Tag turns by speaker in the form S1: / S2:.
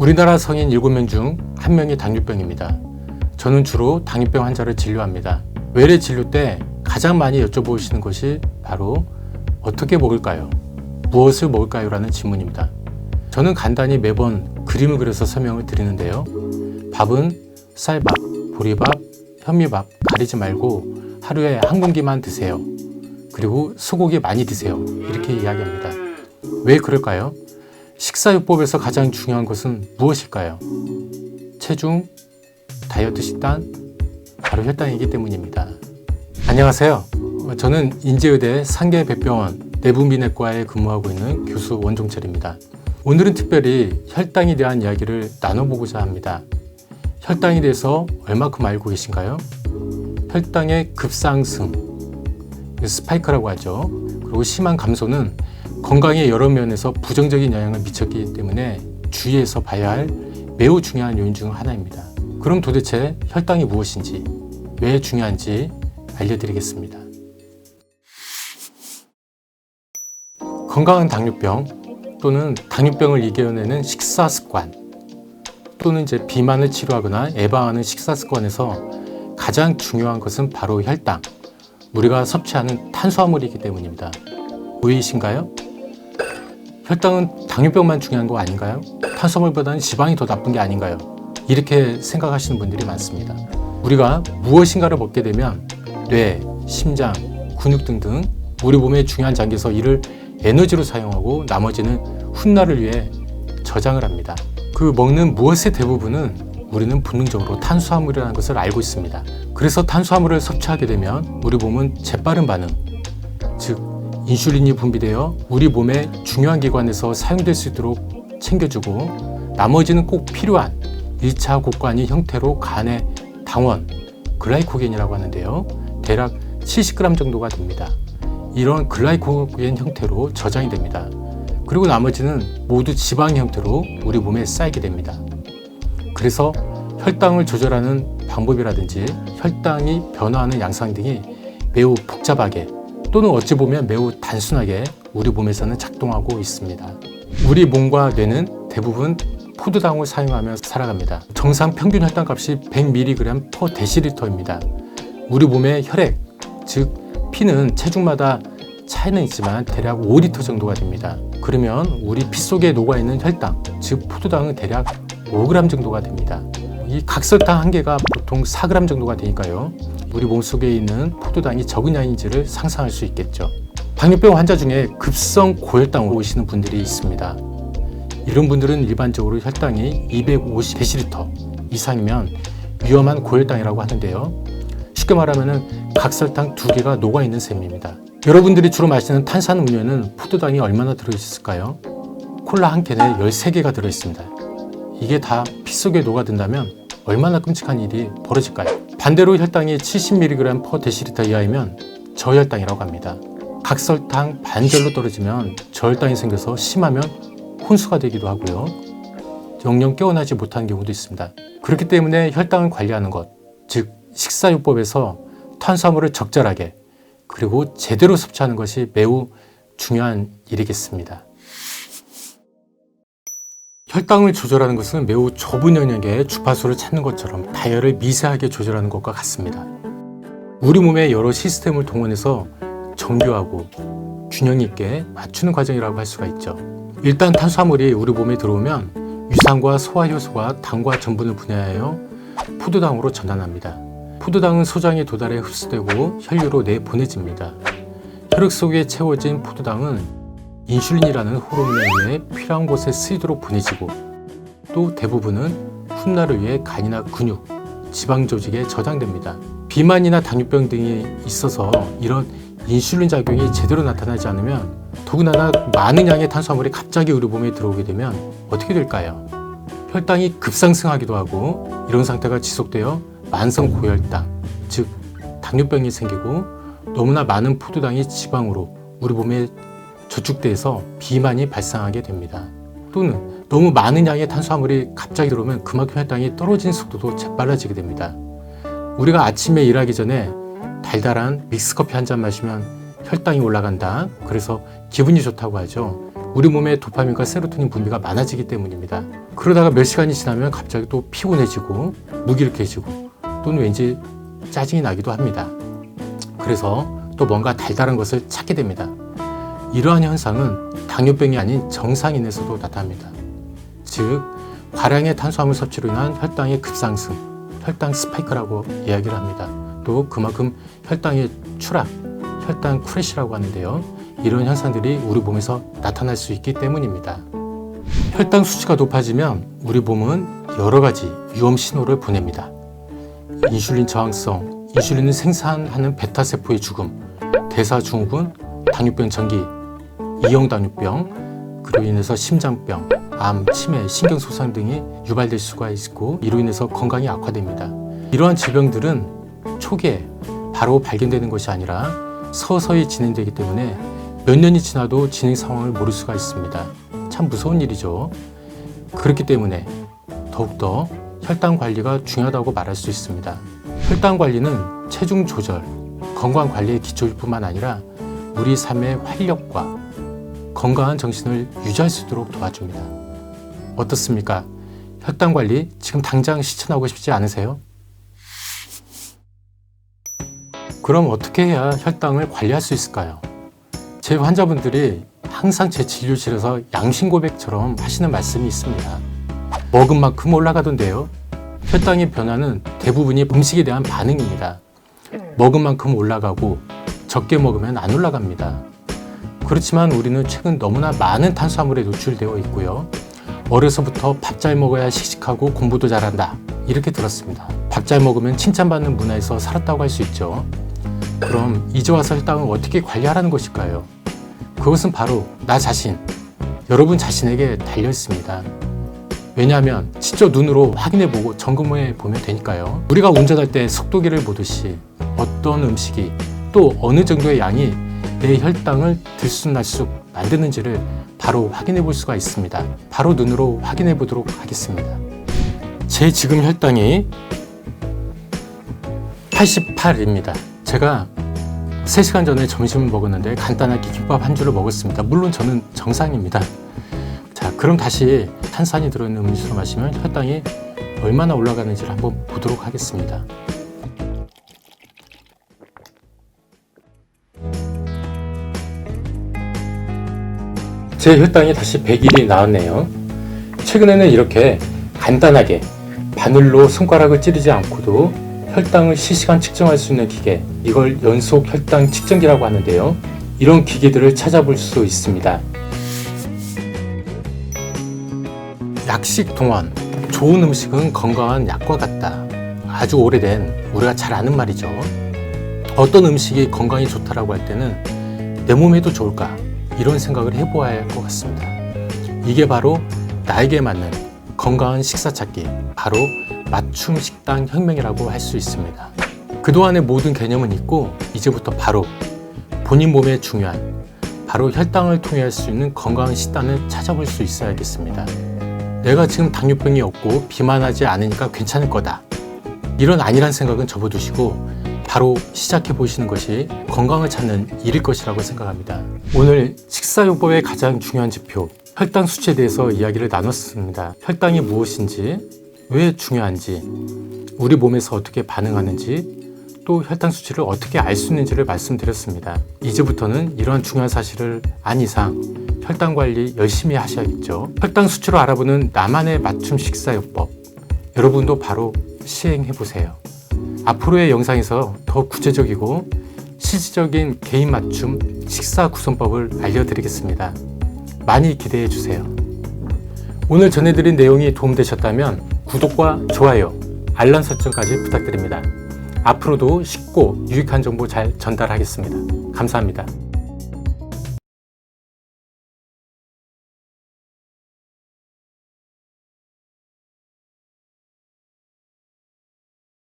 S1: 우리나라 성인 7명 중 1명이 당뇨병입니다. 저는 주로 당뇨병 환자를 진료합니다. 외래 진료 때 가장 많이 여쭤보시는 것이 바로 어떻게 먹을까요? 무엇을 먹을까요? 라는 질문입니다. 저는 간단히 매번 그림을 그려서 설명을 드리는데요. 밥은 쌀밥, 보리밥, 현미밥 가리지 말고 하루에 한 공기만 드세요. 그리고 소고기 많이 드세요. 이렇게 이야기합니다. 왜 그럴까요? 식사요법에서 가장 중요한 것은 무엇일까요? 체중, 다이어트 식단, 바로 혈당이기 때문입니다. 안녕하세요. 저는 인제의대 상계백병원 내분비내과에 근무하고 있는 교수 원종철입니다. 오늘은 특별히 혈당에 대한 이야기를 나눠보고자 합니다. 혈당에 대해서 얼마큼 알고 계신가요? 혈당의 급상승, 스파이크라고 하죠. 그리고 심한 감소는 건강에 여러 면에서 부정적인 영향을 미쳤기 때문에 주의해서 봐야 할 매우 중요한 요인 중 하나입니다. 그럼 도대체 혈당이 무엇인지, 왜 중요한지 알려드리겠습니다. 건강한 당뇨병 또는 당뇨병을 이겨내는 식사 습관 또는 비만을 치료하거나 예방하는 식사 습관에서 가장 중요한 것은 바로 혈당, 우리가 섭취하는 탄수화물이기 때문입니다. 오해이신가요? 혈당은 당뇨병만 중요한 거 아닌가요? 탄수화물보다는 지방이 더 나쁜 게 아닌가요? 이렇게 생각하시는 분들이 많습니다. 우리가 무엇인가를 먹게 되면 뇌, 심장, 근육 등등 우리 몸의 중요한 장기에서 이를 에너지로 사용하고 나머지는 훗날을 위해 저장을 합니다. 그 먹는 무엇의 대부분은 우리는 본능적으로 탄수화물이라는 것을 알고 있습니다. 그래서 탄수화물을 섭취하게 되면 우리 몸은 재빠른 반응, 즉 인슐린이 분비되어 우리 몸의 중요한 기관에서 사용될 수 있도록 챙겨주고 나머지는 꼭 필요한 1차 곡관이 형태로 간의 당원, 글라이코겐이라고 하는데요. 대략 70g 정도가 됩니다. 이런 글라이코겐 형태로 저장이 됩니다. 그리고 나머지는 모두 지방 형태로 우리 몸에 쌓이게 됩니다. 그래서 혈당을 조절하는 방법이라든지 혈당이 변화하는 양상 등이 매우 복잡하게 또는 어찌 보면 매우 단순하게 우리 몸에서는 작동하고 있습니다. 우리 몸과 뇌는 대부분 포도당을 사용하며 살아갑니다. 정상 평균 혈당값이 100mg/dl입니다. 우리 몸의 혈액, 즉 피는 체중마다 차이는 있지만 대략 5리터 정도가 됩니다. 그러면 우리 피 속에 녹아있는 혈당, 즉 포도당은 대략 5g 정도가 됩니다. 이 각설당 한 개가 보통 4g 정도가 되니까요. 우리 몸속에 있는 포도당이 적은 양인지를 상상할 수 있겠죠. 당뇨병 환자 중에 급성 고혈당으로 오시는 분들이 있습니다. 이런 분들은 일반적으로 혈당이 250dl 이상이면 위험한 고혈당이라고 하는데요. 쉽게 말하면 각설탕 2개가 녹아있는 셈입니다. 여러분들이 주로 마시는 탄산음료에는 포도당이 얼마나 들어있을까요? 콜라 한 캔에 13개가 들어있습니다. 이게 다 피 속에 녹아든다면 얼마나 끔찍한 일이 벌어질까요? 반대로 혈당이 70mg/dl 이하이면 저혈당이라고 합니다. 각설탕 반절로 떨어지면 저혈당이 생겨서 심하면 혼수가 되기도 하고요. 영영 깨어나지 못하는 경우도 있습니다. 그렇기 때문에 혈당을 관리하는 것, 즉 식사요법에서 탄수화물을 적절하게 그리고 제대로 섭취하는 것이 매우 중요한 일이겠습니다. 혈당을 조절하는 것은 매우 좁은 영역의 주파수를 찾는 것처럼 다이얼을 미세하게 조절하는 것과 같습니다. 우리 몸의 여러 시스템을 동원해서 정교하고 균형 있게 맞추는 과정이라고 할 수가 있죠. 일단 탄수화물이 우리 몸에 들어오면 위산과 소화효소가 당과 전분을 분해하여 포도당으로 전환합니다. 포도당은 소장에 도달해 흡수되고 혈류로 내보내집니다. 혈액 속에 채워진 포도당은 인슐린이라는 호르몬에 의해 필요한 곳에 쓰이도록 보내지고 또 대부분은 훗날을 위해 간이나 근육, 지방 조직에 저장됩니다. 비만이나 당뇨병 등이 있어서 이런 인슐린 작용이 제대로 나타나지 않으면 더군다나 많은 양의 탄수화물이 갑자기 우리 몸에 들어오게 되면 어떻게 될까요? 혈당이 급상승하기도 하고 이런 상태가 지속되어 만성 고혈당, 즉 당뇨병이 생기고 너무나 많은 포도당이 지방으로 우리 몸에 저축돼서 비만이 발생하게 됩니다. 또는 너무 많은 양의 탄수화물이 갑자기 들어오면 그만큼 혈당이 떨어지는 속도도 재빨라지게 됩니다. 우리가 아침에 일하기 전에 달달한 믹스커피 한 잔 마시면 혈당이 올라간다. 그래서 기분이 좋다고 하죠. 우리 몸에 도파민과 세로토닌 분비가 많아지기 때문입니다. 그러다가 몇 시간이 지나면 갑자기 또 피곤해지고 무기력해지고 또는 왠지 짜증이 나기도 합니다. 그래서 또 뭔가 달달한 것을 찾게 됩니다. 이러한 현상은 당뇨병이 아닌 정상인에서도 나타납니다. 즉, 과량의 탄수화물 섭취로 인한 혈당의 급상승, 혈당 스파이크라고 이야기를 합니다. 또 그만큼 혈당의 추락, 혈당 크래시라고 하는데요. 이런 현상들이 우리 몸에서 나타날 수 있기 때문입니다. 혈당 수치가 높아지면 우리 몸은 여러 가지 위험 신호를 보냅니다. 인슐린 저항성, 인슐린을 생산하는 베타세포의 죽음, 대사증후군, 당뇨병 전기, 이형 당뇨병, 그로 인해서 심장병, 암, 치매, 신경소상 등이 유발될 수가 있고 이로 인해서 건강이 악화됩니다. 이러한 질병들은 초기에 바로 발견되는 것이 아니라 서서히 진행되기 때문에 몇 년이 지나도 진행 상황을 모를 수가 있습니다. 참 무서운 일이죠. 그렇기 때문에 더욱더 혈당 관리가 중요하다고 말할 수 있습니다. 혈당 관리는 체중 조절, 건강 관리의 기초일 뿐만 아니라 우리 삶의 활력과 건강한 정신을 유지할 수 있도록 도와줍니다. 어떻습니까? 혈당 관리 지금 당장 실천하고 싶지 않으세요? 그럼 어떻게 해야 혈당을 관리할 수 있을까요? 제 환자분들이 항상 제 진료실에서 양심 고백처럼 하시는 말씀이 있습니다. 먹은 만큼 올라가던데요. 혈당의 변화는 대부분이 음식에 대한 반응입니다. 먹은 만큼 올라가고 적게 먹으면 안 올라갑니다. 그렇지만 우리는 최근 너무나 많은 탄수화물에 노출되어 있고요. 어려서부터 밥 잘 먹어야 씩씩하고 공부도 잘한다 이렇게 들었습니다. 밥 잘 먹으면 칭찬받는 문화에서 살았다고 할 수 있죠. 그럼 이제 와서 혈당을 어떻게 관리하라는 것일까요? 그것은 바로 나 자신, 여러분 자신에게 달려 있습니다. 왜냐하면 직접 눈으로 확인해보고 점검해보면 되니까요. 우리가 운전할 때 속도계를 보듯이 어떤 음식이 또 어느 정도의 양이 내 혈당을 들쑥날쑥 만드는지를 바로 확인해 볼 수가 있습니다. 바로 눈으로 확인해 보도록 하겠습니다. 제 지금 혈당이 88입니다. 제가 3시간 전에 점심을 먹었는데 간단하게 김밥 한 줄을 먹었습니다. 물론 저는 정상입니다. 자, 그럼 다시 탄산이 들어있는 음료수를 마시면 혈당이 얼마나 올라가는지를 한번 보도록 하겠습니다. 제 혈당이 다시 100일이 나왔네요. 최근에는 이렇게 간단하게 바늘로 손가락을 찌르지 않고도 혈당을 실시간 측정할 수 있는 기계, 이걸 연속 혈당 측정기라고 하는데요. 이런 기기들을 찾아볼 수 있습니다. 약식 동원, 좋은 음식은 건강한 약과 같다. 아주 오래된 우리가 잘 아는 말이죠. 어떤 음식이 건강에 좋다라고 할 때는 내 몸에도 좋을까? 이런 생각을 해보아야 할 것 같습니다. 이게 바로 나에게 맞는 건강한 식사 찾기, 바로 맞춤 식단 혁명이라고 할 수 있습니다. 그동안의 모든 개념은 있고 이제부터 바로 본인 몸에 중요한 바로 혈당을 통해 할 수 있는 건강한 식단을 찾아볼 수 있어야겠습니다. 내가 지금 당뇨병이 없고 비만하지 않으니까 괜찮을 거다. 이런 아니란 생각은 접어두시고 바로 시작해 보시는 것이 건강을 찾는 일일 것이라고 생각합니다. 오늘 식사요법의 가장 중요한 지표, 혈당 수치에 대해서 이야기를 나눴습니다. 혈당이 무엇인지, 왜 중요한지, 우리 몸에서 어떻게 반응하는지, 또 혈당 수치를 어떻게 알 수 있는지를 말씀드렸습니다. 이제부터는 이러한 중요한 사실을 안 이상 혈당 관리 열심히 하셔야겠죠. 혈당 수치로 알아보는 나만의 맞춤 식사요법, 여러분도 바로 시행해 보세요. 앞으로의 영상에서 더 구체적이고 실질적인 개인 맞춤 식사 구성법을 알려드리겠습니다. 많이 기대해 주세요. 오늘 전해드린 내용이 도움되셨다면 구독과 좋아요, 알람 설정까지 부탁드립니다. 앞으로도 쉽고 유익한 정보 잘 전달하겠습니다. 감사합니다.